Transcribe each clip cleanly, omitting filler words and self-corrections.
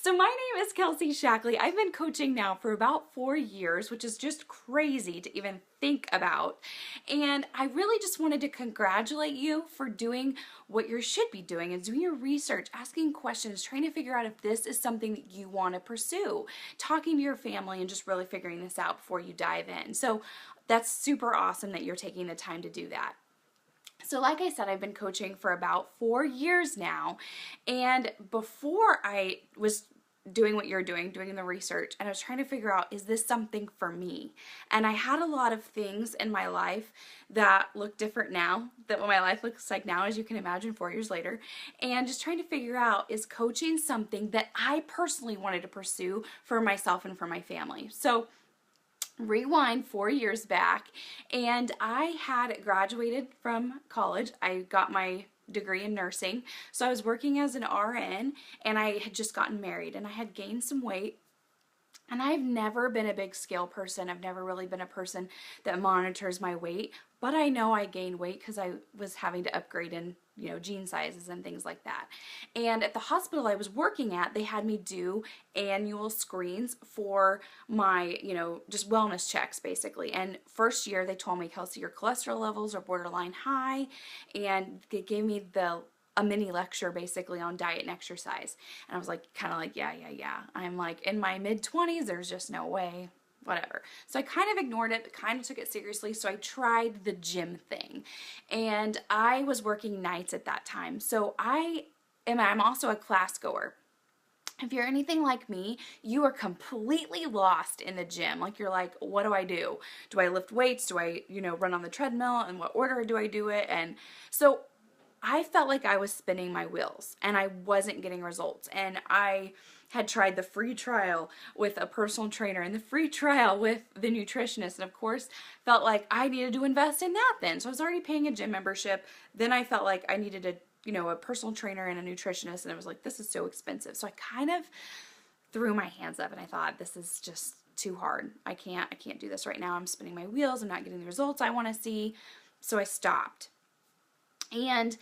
So my name is Kelsey Shackley. I've been coaching now for about 4 years, which is just crazy to even think about. And I really just wanted to congratulate you for doing what you should be doing, is doing your research, asking questions, trying to figure out if this is something that you want to pursue, talking to your family and just really figuring this out before you dive in. So that's super awesome that you're taking the time to do that. So like I said, I've been coaching for about 4 years now, and before I was doing what you're doing the research, and I was trying to figure out, is this something for me? And I had a lot of things in my life that look different now than what my life looks like now, as you can imagine, 4 years later, and just trying to figure out, is coaching something that I personally wanted to pursue for myself and for my family? So rewind 4 years back, and I had graduated from college. I got my degree in nursing, so I was working as an RN, and I had just gotten married, and I had gained some weight. And I've never been a big scale person. I've never really been a person that monitors my weight, but I know I gained weight because I was having to upgrade in, jean sizes and things like that. And at the hospital I was working at, they had me do annual screens for my, just wellness checks basically. And first year they told me, Kelsey, your cholesterol levels are borderline high, and they gave me a mini lecture basically on diet and exercise. And I was like, kind of like, yeah. I'm like in my mid-20s, there's just no way, whatever. So I kind of ignored it, but kind of took it seriously. So I tried the gym thing, and I was working nights at that time. So I'm also a class goer. If you're anything like me, you are completely lost in the gym. Like, you're like, what do I do? Do I lift weights? Do I, run on the treadmill? In what order do I do it? And so I felt like I was spinning my wheels and I wasn't getting results. And I had tried the free trial with a personal trainer and the free trial with the nutritionist, and of course felt like I needed to invest in that then. So I was already paying a gym membership. Then I felt like I needed a personal trainer and a nutritionist, and I was like, this is so expensive. So I kind of threw my hands up and I thought, this is just too hard. I can't do this right now. I'm spinning my wheels. I'm not getting the results I want to see. So I stopped. And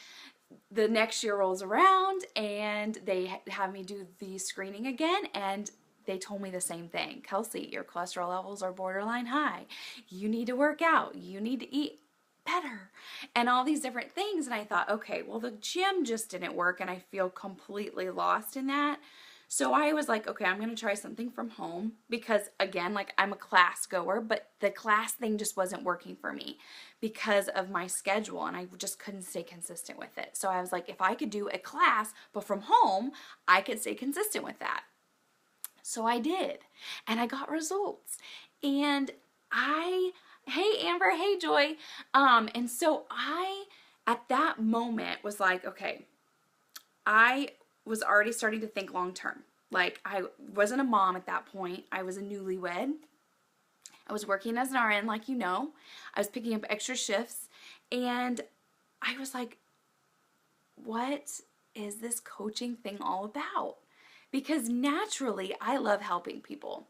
the next year rolls around and they have me do the screening again, and they told me the same thing. Kelsey, your cholesterol levels are borderline high. You need to work out. You need to eat better, and all these different things. And I thought, okay, well, the gym just didn't work and I feel completely lost in that. So I was like, okay, I'm going to try something from home, because again, like, I'm a class goer, but the class thing just wasn't working for me because of my schedule, and I just couldn't stay consistent with it. So I was like, if I could do a class, but from home, I could stay consistent with that. So I did, and I got results. And hey Amber, hey Joy. And so I, at that moment, was like, okay, I was already starting to think long term. Like, I wasn't a mom at that point. I was a newlywed. I was working as an RN, like I was picking up extra shifts, and I was like, what is this coaching thing all about? Because naturally, I love helping people.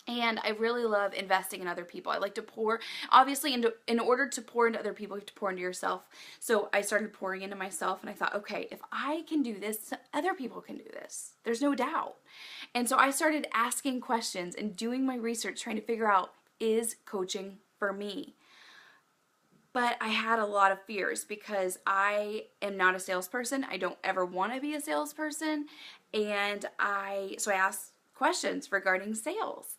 And I really love investing in other people. I like to pour, obviously, in order to pour into other people, you have to pour into yourself. So I started pouring into myself, and I thought, okay, if I can do this, other people can do this. There's no doubt. And so I started asking questions and doing my research, trying to figure out, is coaching for me? But I had a lot of fears because I am not a salesperson. I don't ever want to be a salesperson. And so I asked questions regarding sales.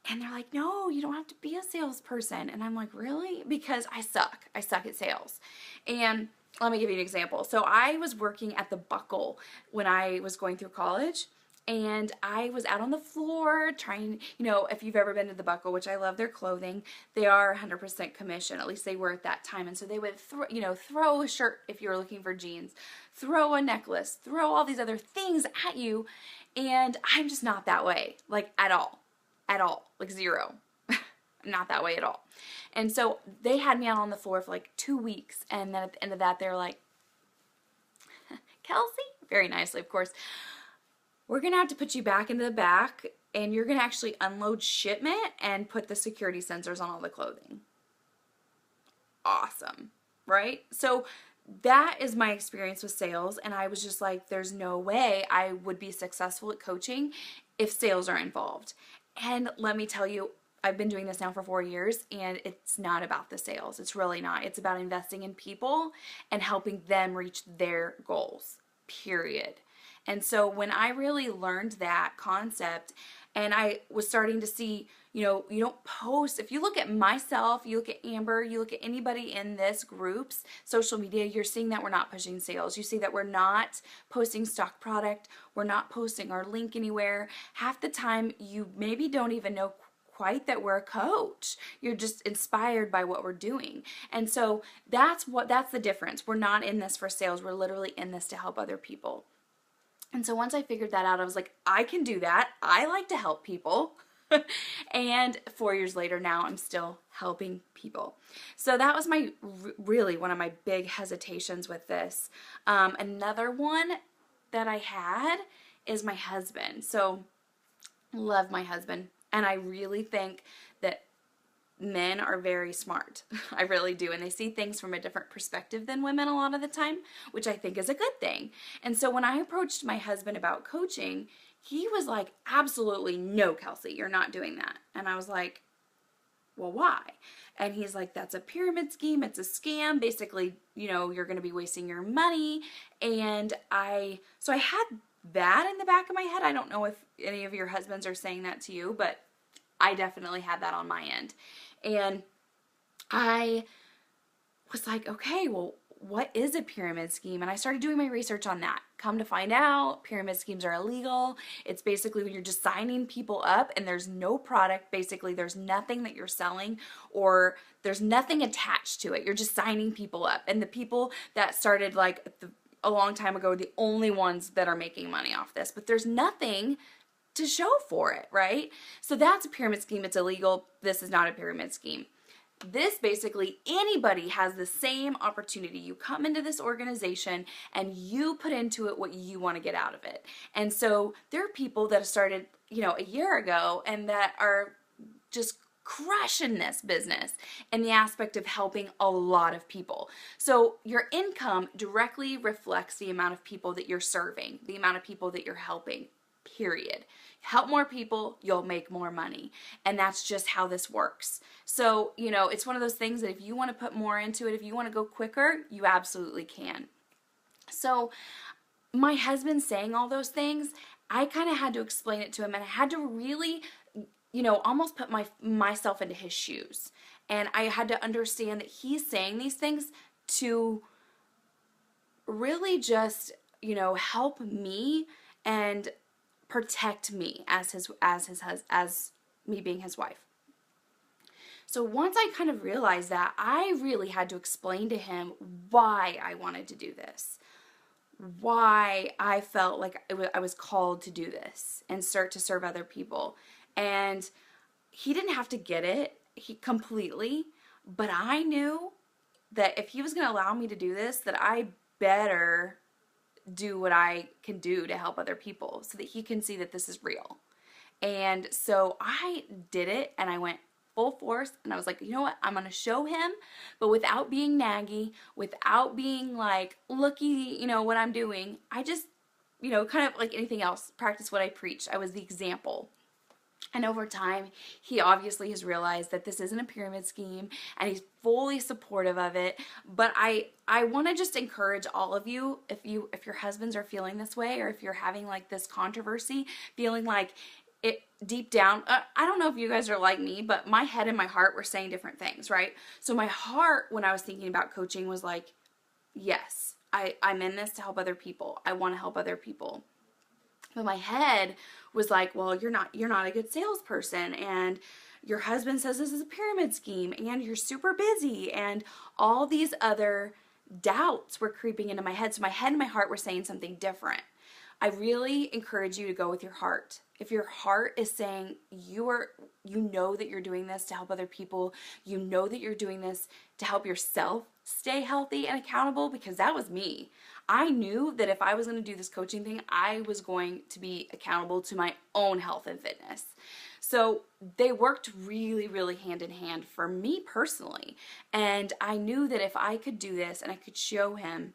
And they're like, no, you don't have to be a salesperson. And I'm like, really? Because I suck. I suck at sales. And let me give you an example. So I was working at the Buckle when I was going through college. And I was out on the floor trying, if you've ever been to the Buckle, which I love their clothing, they are 100% commission. At least they were at that time. And so they would throw a shirt if you were looking for jeans, throw a necklace, throw all these other things at you. And I'm just not that way, like, at all, like zero. Not that way at all. And so they had me out on the floor for like 2 weeks. And then at the end of that, they're like, Kelsey, very nicely, of course, we're going to have to put you back into the back, and you're going to actually unload shipment and put the security sensors on all the clothing. Awesome, right? So that is my experience with sales. And I was just like, there's no way I would be successful at coaching if sales are involved. And let me tell you, I've been doing this now for 4 years, and it's not about the sales. It's really not. It's about investing in people and helping them reach their goals, period. And so when I really learned that concept, and I was starting to see, you don't post. If you look at myself, you look at Amber, you look at anybody in this group's social media, you're seeing that we're not pushing sales. You see that we're not posting stock product. We're not posting our link anywhere. Half the time, you maybe don't even know quite that we're a coach. You're just inspired by what we're doing. And so that's the difference. We're not in this for sales. We're literally in this to help other people. And so once I figured that out, I was like, I can do that. I like to help people. And 4 years later now, I'm still helping people. So that was really one of my big hesitations with this. Another one that I had is my husband. So love my husband. And I really think that men are very smart. I really do. And they see things from a different perspective than women a lot of the time, which I think is a good thing. And so when I approached my husband about coaching, he was like, absolutely no, Kelsey, you're not doing that. And I was like, well, why? And he's like, that's a pyramid scheme. It's a scam. Basically, you're going to be wasting your money. And so I had that in the back of my head. I don't know if any of your husbands are saying that to you, but I definitely had that on my end. And I was like, okay, well, what is a pyramid scheme? And I started doing my research on that. Come to find out, pyramid schemes are illegal. It's basically when you're just signing people up and there's no product. Basically, there's nothing that you're selling or there's nothing attached to it. You're just signing people up. And the people that started a long time ago are the only ones that are making money off this. But there's nothing to show for it, right? So that's a pyramid scheme. It's illegal. This is not a pyramid scheme. This basically, anybody has the same opportunity. You come into this organization and you put into it what you want to get out of it. And so there are people that have started, a year ago and that are just crushing this business in the aspect of helping a lot of people. So your income directly reflects the amount of people that you're serving, the amount of people that you're helping, period. Help more people, you'll make more money. And that's just how this works. So, it's one of those things that if you want to put more into it, if you want to go quicker, you absolutely can. So my husband saying all those things, I kind of had to explain it to him, and I had to really, almost put myself into his shoes. And I had to understand that he's saying these things to really just, help me and protect me as me being his wife. So once I kind of realized that, I really had to explain to him why I wanted to do this, why I felt like I was called to do this and start to serve other people. And he didn't have to get it completely, but I knew that if he was going to allow me to do this, that I better do what I can do to help other people so that he can see that this is real. And so I did it, and I went full force, and I was like, you know what, I'm going to show him, but without being naggy, without being like, looky, what I'm doing. I just, kind of like anything else, practice what I preach. I was the example. And over time, he obviously has realized that this isn't a pyramid scheme, and he's fully supportive of it. But I want to just encourage all of you, if your husbands are feeling this way, or if you're having like this controversy, feeling like it deep down, I don't know if you guys are like me, but my head and my heart were saying different things, right? So my heart, when I was thinking about coaching, was like, yes, I'm in this to help other people. I want to help other people. But my head was like, well, you're not a good salesperson, and your husband says this is a pyramid scheme, and you're super busy, and all these other doubts were creeping into my head. So my head and my heart were saying something different. I really encourage you to go with your heart. If your heart is saying you know that you're doing this to help other people, you know that you're doing this to help yourself stay healthy and accountable, because that was me. I knew that if I was going to do this coaching thing, I was going to be accountable to my own health and fitness. So they worked really, really hand in hand for me personally. And I knew that if I could do this and I could show him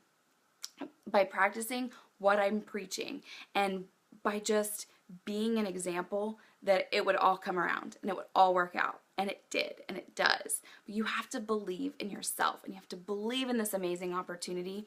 by practicing what I'm preaching and by just being an example, that it would all come around and it would all work out. And it did, and it does. But you have to believe in yourself, and you have to believe in this amazing opportunity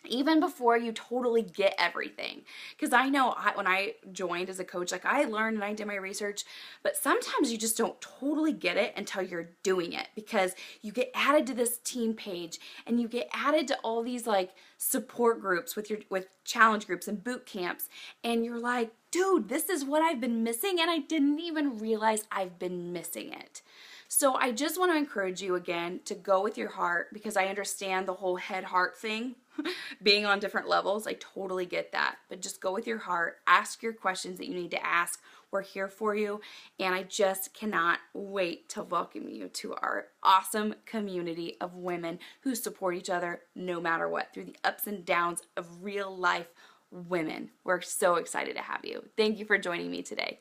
even before you totally get everything. Because I know when I joined as a coach, like I learned and I did my research, but sometimes you just don't totally get it until you're doing it, because you get added to this team page and you get added to all these like support groups with challenge groups and boot camps, and you're like, dude, this is what I've been missing, and I didn't even realize I've been missing it. So I just want to encourage you again to go with your heart, because I understand the whole head-heart thing being on different levels. I totally get that. But just go with your heart. Ask your questions that you need to ask. We're here for you. And I just cannot wait to welcome you to our awesome community of women who support each other no matter what, through the ups and downs of real life women. We're so excited to have you. Thank you for joining me today.